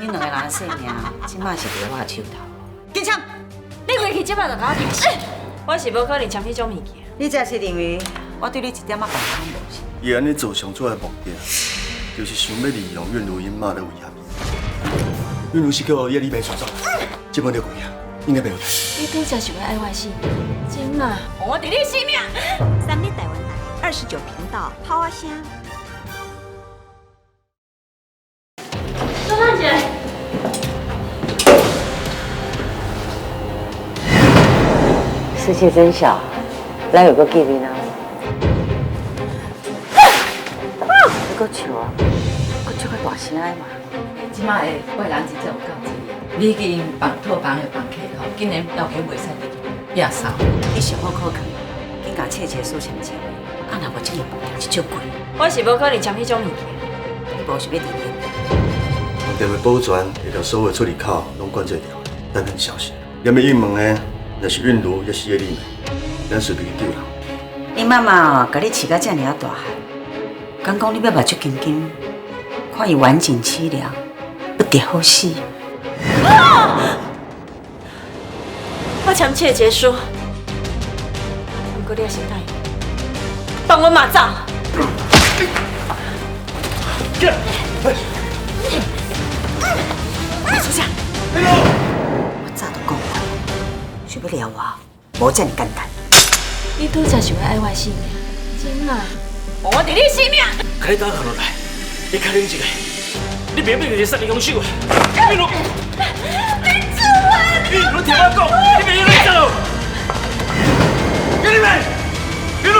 恁两个人的性命，即马是伫我手头。警察，你过去即摆就甲我听死！我是无可能签迄种物件。你这是认为我对你一点仔办法拢无是？伊安尼做上主要的目的，就是想要利用苑如因妈来威胁伊。苑如是叫叶丽梅传走，这本就过啊，应该没有问题。你拄则是要爱我的性命，真嘛？我伫你性命。三立台湾台29频道，抛啊声。周曼姐，世界真小，咱有个见面啊！你个笑啊，个笑个大声的嘛！即摆的坏人真正有够济，你已经绑套房的房客吼，竟然要去袂使入夜扫。你想好可去，紧甲切切所签签，啊若无这个目标是足贵，我是无可能签迄种物件。你无想要伫你。用电话保全，下条所有出入口拢关制掉，等等消息。要要应问的，若是韵如，也是叶丽梅，咱随便去救人。你妈妈甲你饲到这尔啊大汉，敢讲你要目睭金金，看伊晚景凄凉，不得好死。我签切结书，不过你也先答应，放我马走。出下！我早都讲过，想要撩我，无这么简单。你拄则是要爱我的性命，真嘛？我伫你性命。快打下落来，你较冷静个，你明明就是杀人凶手啊！玉露，你住啊！玉露听我讲，你别用来走。叶丽梅，玉露。